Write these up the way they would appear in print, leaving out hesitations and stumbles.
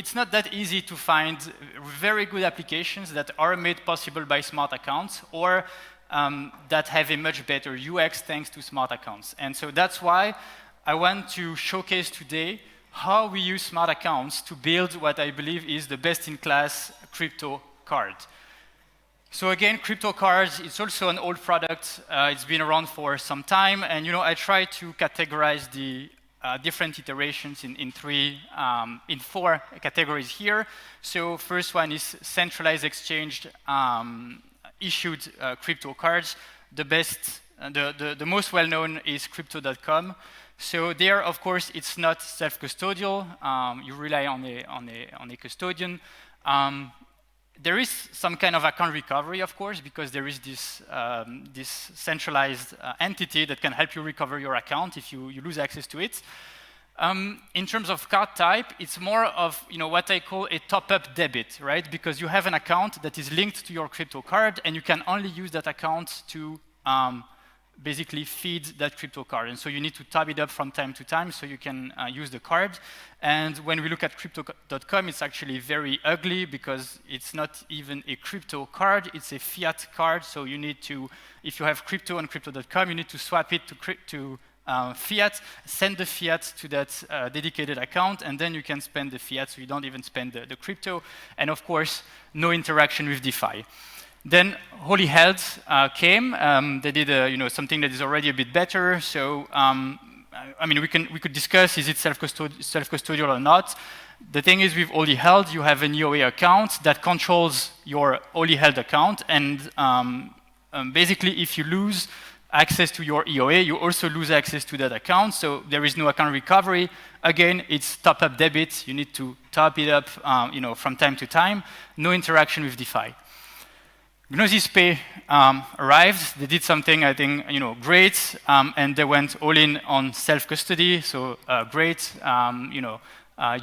it's not that easy to find very good applications that are made possible by smart accounts or that have a much better UX thanks to smart accounts. And so that's why I want to showcase today how we use smart accounts to build what I believe is the best-in-class crypto card. So again, crypto cards, it's also an old product. It's been around for some time, and I try to categorize the different iterations in four categories here. So first one is centralized exchange issued crypto cards. The most well-known is crypto.com. So there, of course, it's not self-custodial. You rely on a custodian. There is some kind of account recovery, of course, because there is this centralized entity that can help you recover your account if you lose access to it. In terms of card type, it's more of what I call a top-up debit, right? Because you have an account that is linked to your crypto card, and you can only use that account to basically feed that crypto card. And so you need to top it up from time to time so you can use the card. And when we look at crypto.com, it's actually very ugly because it's not even a crypto card, it's a fiat card. So you need to, if you have crypto on crypto.com, you need to swap it to fiat, send the fiat to that dedicated account, and then you can spend the fiat, so you don't even spend the crypto. And of course, no interaction with DeFi. Then Holy Health came. They did something that is already a bit better. So I mean, we could discuss, is it self-custodial or not? The thing is, with Holy Health, you have an EOA account that controls your Holy Health account, and basically, if you lose access to your EOA, you also lose access to that account. So there is no account recovery. Again, it's top-up debit. You need to top it up, from time to time. No interaction with DeFi. Gnosis Pay arrived. They did something, I think, great, and they went all in on self-custody. So great. You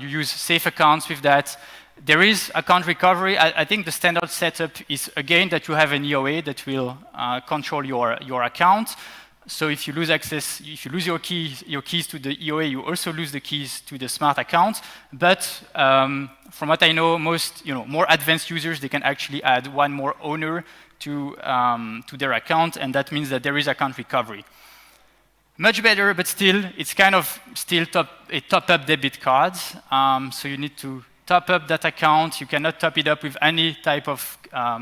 use safe accounts with that. There is account recovery. I think the standard setup is, again, that you have an EOA that will control your account. So if you lose access, if you lose your keys to the EOA, you also lose the keys to the smart account. But from what I know, most more advanced users, they can actually add one more owner to their account, and that means that there is account recovery. Much better, but still, it's kind of still a top-up debit card. So you need to top up that account. You cannot top it up with any type of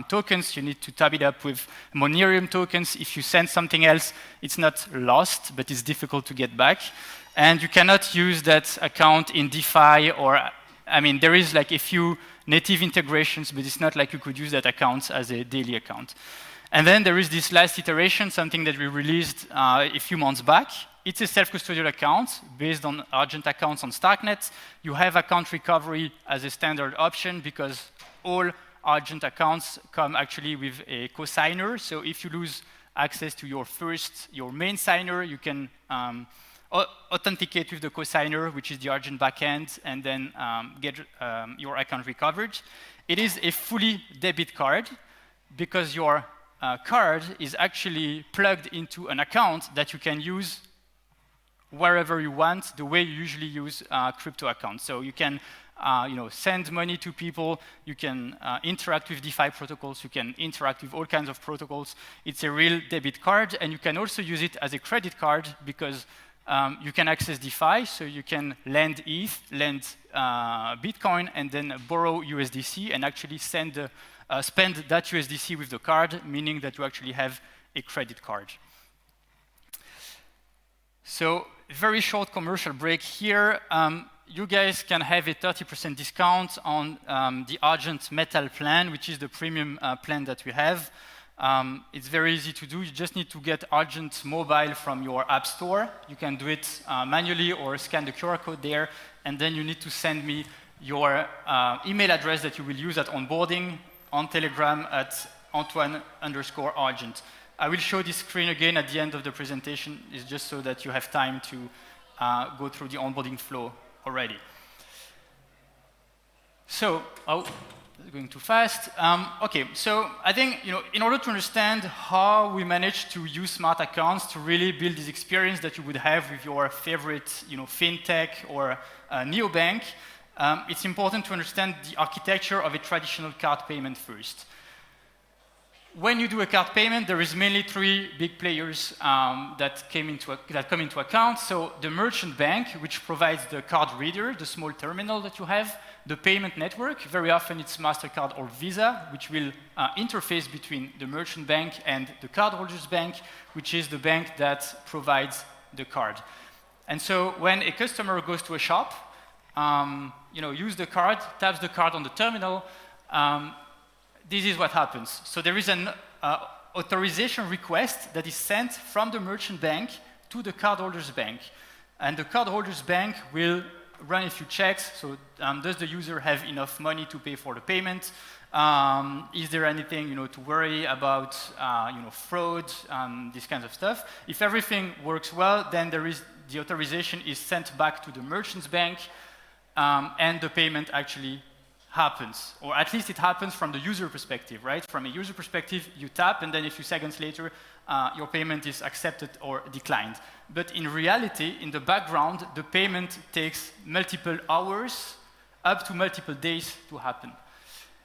tokens. You need to top it up with Monerium tokens. If you send something else, it's not lost, but it's difficult to get back. And you cannot use that account in DeFi or, I mean, there is like a few native integrations, but it's not like you could use that account as a daily account. And then there is this last iteration, something that we released a few months back. It's a self-custodial account based on Argent accounts on Starknet. You have account recovery as a standard option because all Argent accounts come actually with a cosigner. So if you lose access to your main signer, you can authenticate with the cosigner, which is the Argent backend, and then get your account recovered. It is a fully debit card because your card is actually plugged into an account that you can use wherever you want, the way you usually use crypto accounts. So you can send money to people, you can interact with DeFi protocols, you can interact with all kinds of protocols. It's a real debit card, and you can also use it as a credit card because you can access DeFi, so you can lend ETH, lend Bitcoin, and then borrow USDC and actually spend that USDC with the card, meaning that you actually have a credit card. So, very short commercial break here. You guys can have a 30% discount on the Argent Metal plan, which is the premium plan that we have. It's very easy to do. You just need to get Argent Mobile from your app store. You can do it manually or scan the QR code there, and then you need to send me your email address that you will use at onboarding on Telegram at Antoine_Argent. I will show this screen again at the end of the presentation. It's just so that you have time to go through the onboarding flow already. So, going too fast. Okay, so I think in order to understand how we manage to use smart accounts to really build this experience that you would have with your favorite fintech or neobank, it's important to understand the architecture of a traditional card payment first. When you do a card payment, there is mainly three big players that come into account. So the merchant bank, which provides the card reader, the small terminal that you have, the payment network, very often it's MasterCard or Visa, which will interface between the merchant bank and the cardholder's bank, which is the bank that provides the card. And so when a customer goes to a shop, use the card, taps the card on the terminal, this is what happens. So there is an authorization request that is sent from the merchant bank to the cardholder's bank. And the cardholder's bank will run a few checks. So does the user have enough money to pay for the payment? Is there anything to worry about fraud, this kind of stuff? If everything works well, then the authorization is sent back to the merchant's bank, and the payment actually happens, or at least it happens from the user perspective, right? From a user perspective, you tap, and then a few seconds later, your payment is accepted or declined. But in reality, in the background, the payment takes multiple hours, up to multiple days to happen.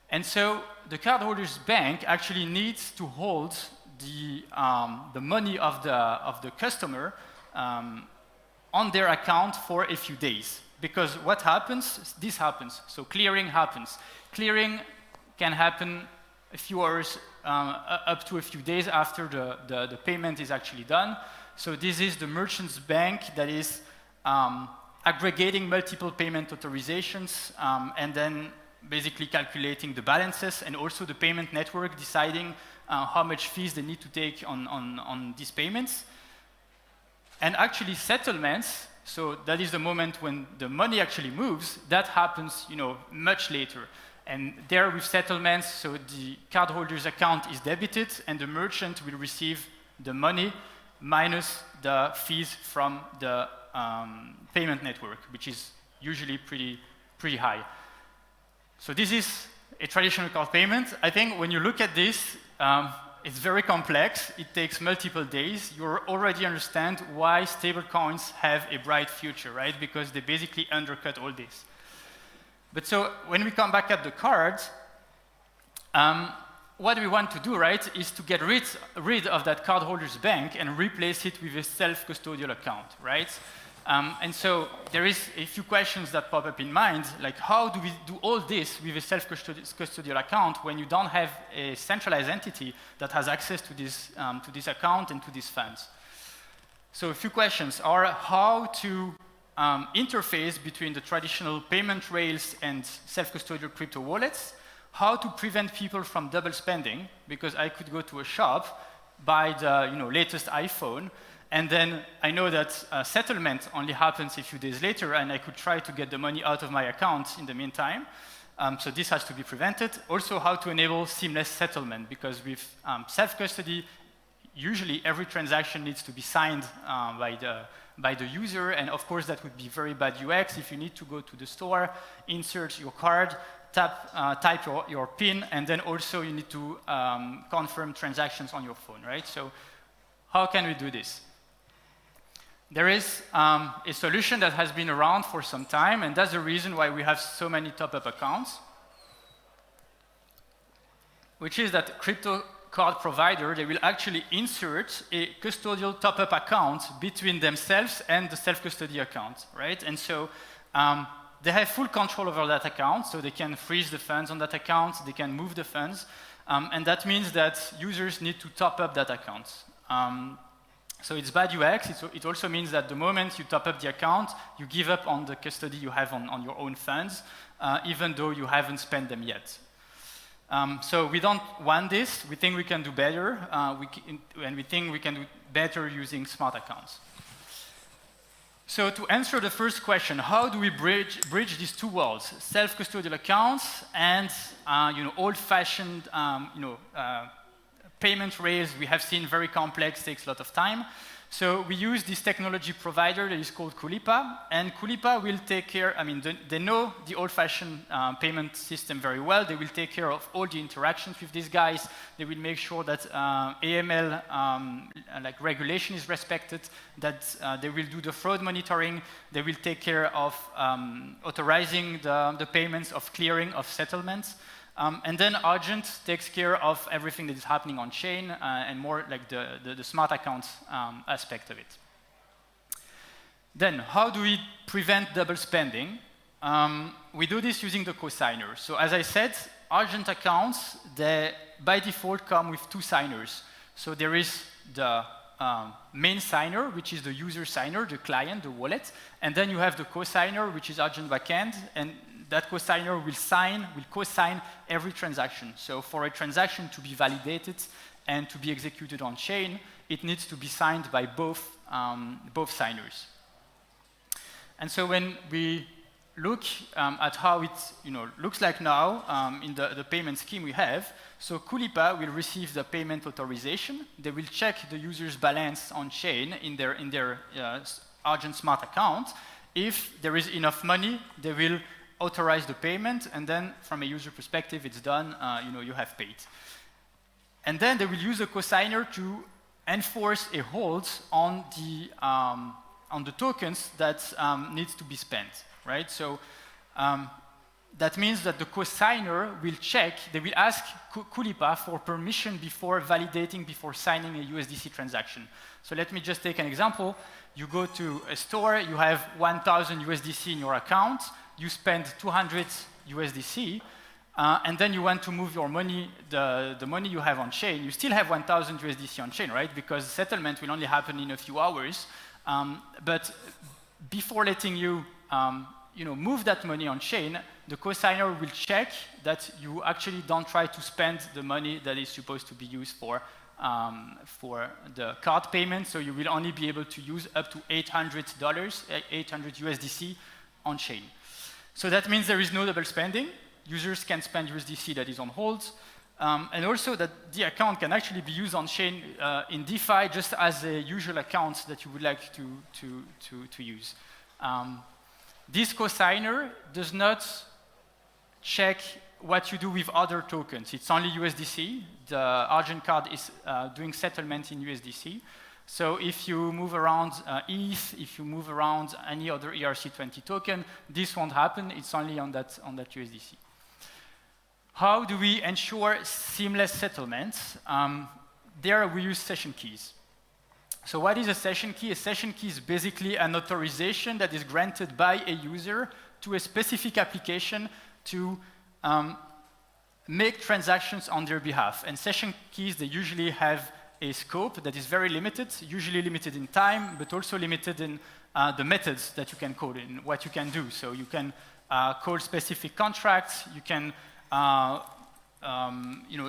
And so the cardholder's bank actually needs to hold the money of the customer on their account for a few days. Because what happens, this happens. So clearing happens. Clearing can happen a few hours, up to a few days after the payment is actually done. So this is the merchant's bank that is aggregating multiple payment authorizations, and then basically calculating the balances, and also the payment network deciding how much fees they need to take on these payments. And actually settlements, so that is the moment when the money actually moves, that happens much later. And there with settlements, so the cardholder's account is debited and the merchant will receive the money minus the fees from the payment network, which is usually pretty high. So this is a traditional card payment. I think when you look at this, it's very complex. It takes multiple days. You already understand why stablecoins have a bright future, right? Because they basically undercut all this. But so when we come back at the cards, what we want to do, right, is to get rid of that cardholder's bank and replace it with a self-custodial account, right? And so there is a few questions that pop up in mind, like how do we do all this with a self-custodial account when you don't have a centralized entity that has access to this account and to these funds? So a few questions are how to interface between the traditional payment rails and self-custodial crypto wallets, how to prevent people from double spending, because I could go to a shop, buy the latest iPhone, and then I know that settlement only happens a few days later, and I could try to get the money out of my account in the meantime. So this has to be prevented. Also, how to enable seamless settlement, because with self-custody, usually every transaction needs to be signed by the user, and of course that would be very bad UX if you need to go to the store, insert your card, type your PIN, and then also you need to confirm transactions on your phone, right? So how can we do this? There is a solution that has been around for some time, and that's the reason why we have so many top-up accounts, which is that crypto card provider, they will actually insert a custodial top-up account between themselves and the self-custody account, right? And so they have full control over that account, so they can freeze the funds on that account, they can move the funds, and that means that users need to top up that account. So it's bad UX. It also means that the moment you top up the account, you give up on the custody you have on your own funds, even though you haven't spent them yet. So we don't want this. We think we can do better, and we think we can do better using smart accounts. So to answer the first question, how do we bridge these two worlds, self-custodial accounts and old-fashioned payment rails we have seen very complex, takes a lot of time. So we use this technology provider that is called Kulipa, and Kulipa will take care, I mean, they know the old-fashioned payment system very well. They will take care of all the interactions with these guys. They will make sure that AML like regulation is respected, that they will do the fraud monitoring. They will take care of authorizing the payments, of clearing, of settlements. And then Argent takes care of everything that is happening on chain and more like the smart account aspect of it. Then, how do we prevent double spending? We do this using the cosigner. So as I said, Argent accounts, they by default come with two signers. So there is the main signer, which is the user signer, the client, the wallet, and then you have the cosigner, which is Argent backend, and that cosigner will co-sign every transaction. So for a transaction to be validated and to be executed on chain, it needs to be signed by both signers. And so when we look at how it looks like now in the payment scheme we have, so Kulipa will receive the payment authorization. They will check the user's balance on chain in their Argent Smart account. If there is enough money, they will authorize the payment, and then from a user perspective, it's done, you have paid. And then they will use a cosigner to enforce a hold on the tokens that needs to be spent, right? So that means that the cosigner will check, they will ask Kulipa for permission before validating, before signing a USDC transaction. So let me just take an example. You go to a store, you have 1,000 USDC in your account, you spend 200 USDC, and then you want to move your money, the money you have on chain. You still have 1,000 USDC on chain, right? Because settlement will only happen in a few hours. But before letting you, move that money on chain, the cosigner will check that you actually don't try to spend the money that is supposed to be used for the card payment. So you will only be able to use up to $800, 800 USDC on chain. So that means there is no double spending. Users can spend USDC that is on hold. And also that the account can actually be used on chain in DeFi just as a usual account that you would like to use. This cosigner does not check what you do with other tokens. It's only USDC. The Argent card is doing settlement in USDC. So if you move around ETH, if you move around any other ERC20 token, this won't happen. It's only on that USDC. How do we ensure seamless settlement? There we use session keys. So what is a session key? A session key is basically an authorization that is granted by a user to a specific application to make transactions on their behalf. And session keys, they usually have a scope that is very limited, usually limited in time, but also limited in the methods that you can call in, what you can do. So you can call specific contracts, you can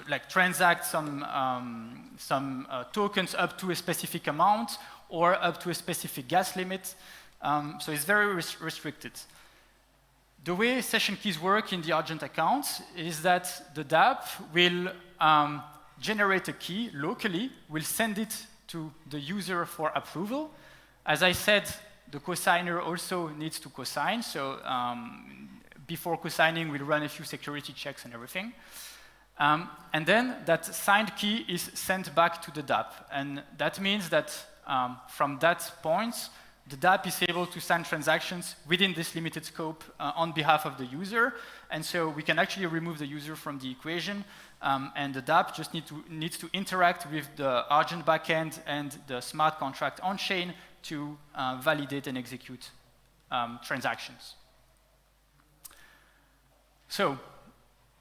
like transact some tokens up to a specific amount or up to a specific gas limit. So it's very restricted. The way session keys work in the Argent account is that the dApp will generate a key locally, will send it to the user for approval. As I said, the cosigner also needs to cosign, so before cosigning, we'll run a few security checks and everything. And then that signed key is sent back to the dApp. And that means that from that point, the dApp is able to sign transactions within this limited scope on behalf of the user. And so we can actually remove the user from the equation. And the dApp just needs to interact with the Argent backend and the smart contract on-chain to validate and execute transactions. So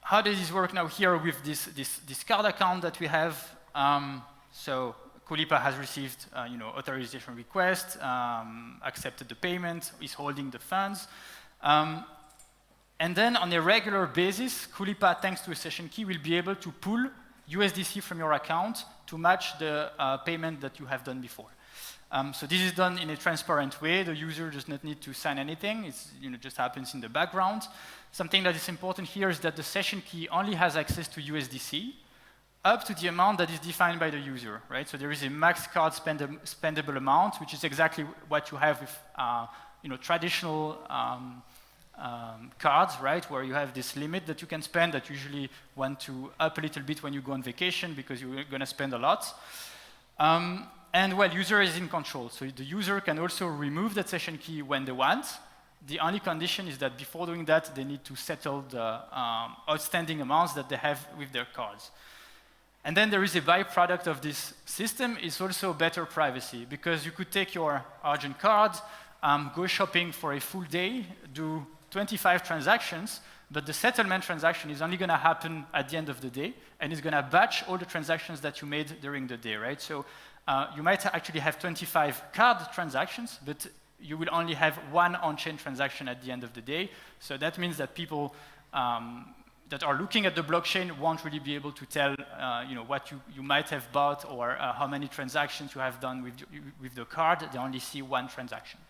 how does this work now here with this card account that we have? So Kulipa has received authorization request, accepted the payment, is holding the funds. And then on a regular basis, Kulipa, thanks to a session key, will be able to pull USDC from your account to match the payment that you have done before. So this is done in a transparent way. The user does not need to sign anything. It just happens in the background. Something that is important here is that the session key only has access to USDC. up to the amount that is defined by the user, right? So there is a max card spendable amount, which is exactly what you have with traditional cards, right? Where you have this limit that you can spend that usually want to up a little bit when you go on vacation because you're going to spend a lot. And well, user is in control. So the user can also remove that session key when they want. The only condition is that before doing that, they need to settle the outstanding amounts that they have with their cards. And then there is a byproduct of this system is also better privacy, because you could take your Argent card, go shopping for a full day, do 25 transactions, but the settlement transaction is only going to happen at the end of the day, and it's going to batch all the transactions that you made during the day, right? So you might actually have 25 card transactions, but you will only have one on-chain transaction at the end of the day. So that means that people that are looking at the blockchain won't really be able to tell what you might have bought or how many transactions you have done with the card. They only see one transaction.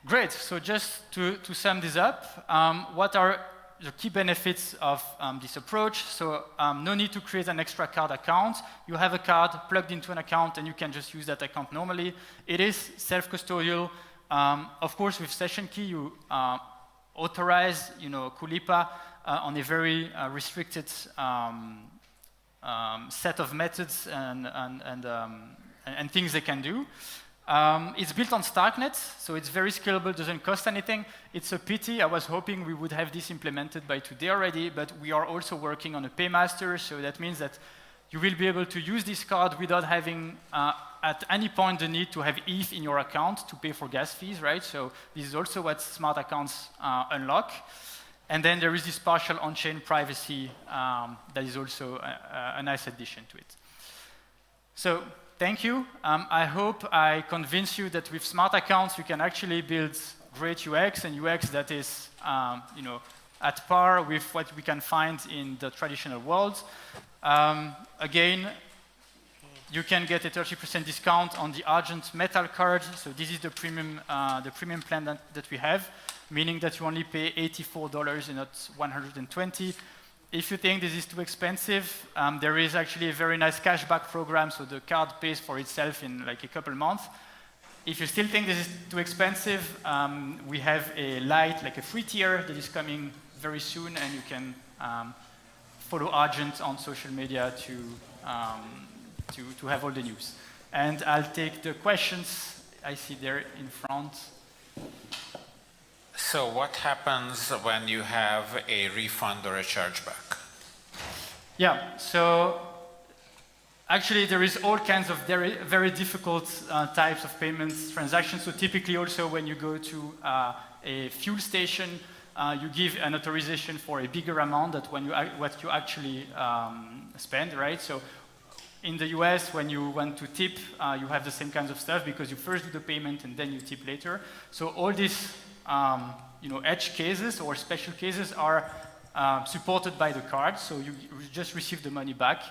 Great, so just to sum this up, what are the key benefits of this approach? So no need to create an extra card account. You have a card plugged into an account and you can just use that account normally. It is self-custodial. Of course, with session key, you authorize Kulipa on a very restricted set of methods and things they can do. It's built on Starknet, so it's very scalable, doesn't cost anything. It's a pity. I was hoping we would have this implemented by today already, but we are also working on a paymaster, so that means that you will be able to use this card without having at any point the need to have ETH in your account to pay for gas fees, right? So this is also what smart accounts unlock. And then there is this partial on-chain privacy that is also a nice addition to it. So thank you. I hope I convince you that with smart accounts, you can actually build great UX and UX that is, at par with what we can find in the traditional world. Again, you can get a 30% discount on the Argent Metal card. So this is the premium plan that we have, meaning that you only pay $84 and not $120. If you think this is too expensive, there is actually a very nice cashback program, so the card pays for itself in like a couple months. If you still think this is too expensive, we have a light, like a free tier that is coming very soon, and you can follow Argent on social media to have all the news. And I'll take the questions I see there in front. So what happens when you have a refund or a chargeback? Yeah, so actually there is all kinds of very, very difficult types of payments transactions. So typically also when you go to a fuel station, you give an authorization for a bigger amount than what you actually spend, right? So in the US, when you want to tip, you have the same kinds of stuff because you first do the payment and then you tip later. So all these edge cases or special cases are supported by the card, so you just receive the money back.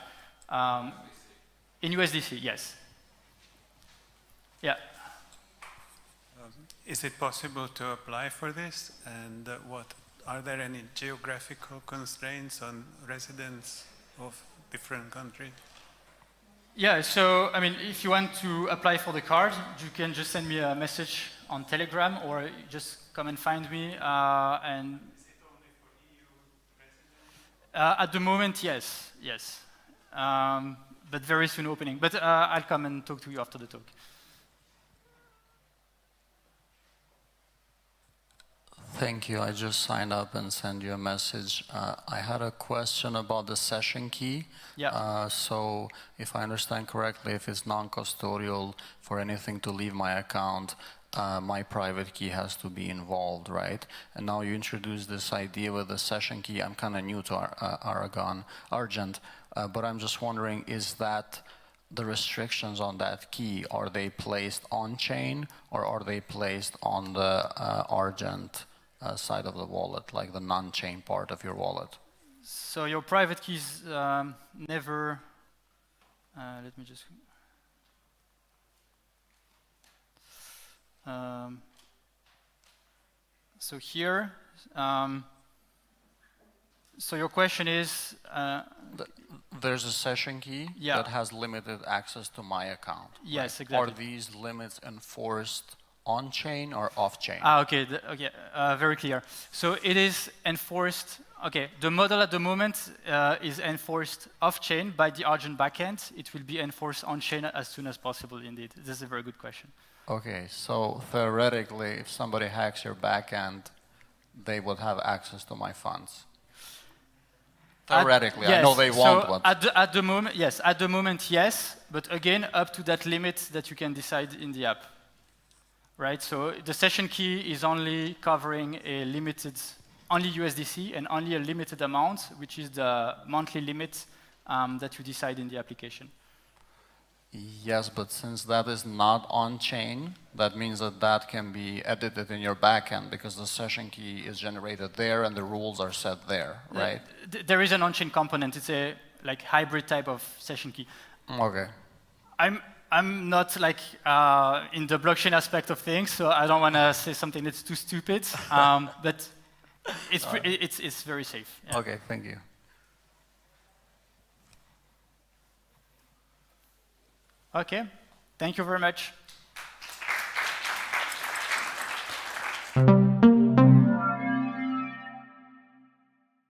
In USDC, yes. Yeah. Is it possible to apply for this? And are there any geographical constraints on residents of different countries? Yeah, so, I mean, if you want to apply for the card, you can just send me a message on Telegram or just come and find me. And is it only for EU residents? At the moment, yes. But very soon opening. But I'll come and talk to you after the talk. Thank you. I just signed up and sent you a message. I had a question about the session key. Yeah. So if I understand correctly, if it's non-custodial for anything to leave my account, my private key has to be involved, right? And now you introduced this idea with the session key. I'm kind of new to Argent, but I'm just wondering, is that the restrictions on that key, are they placed on-chain or are they placed on the Argent side of the wallet, like the non-chain part of your wallet? So your private keys never, let me just, so here, So your question is, There's a session key that has limited access to my account. Yes, right? exactly. Are these limits enforced on-chain or off-chain? Okay, very clear. So it is enforced, okay, the model at the moment is enforced off-chain by the Argent backend. It will be enforced on-chain as soon as possible, indeed. This is a very good question. Okay, so theoretically, if somebody hacks your backend, they would have access to my funds. Theoretically, yes, I know they won't, so but... at the moment, yes. At the moment, yes. But again, up to that limit that you can decide in the app. Right, so the session key is only covering a limited, only USDC and only a limited amount, which is the monthly limit that you decide in the application. Yes, but since that is not on-chain, that means that that can be edited in your backend because the session key is generated there and the rules are set there, right? There is an on-chain component. It's a like hybrid type of session key. Okay. I'm not like in the blockchain aspect of things, so I don't want to say something that's too stupid. But it's very safe. Yeah. Okay, thank you. Okay, thank you very much.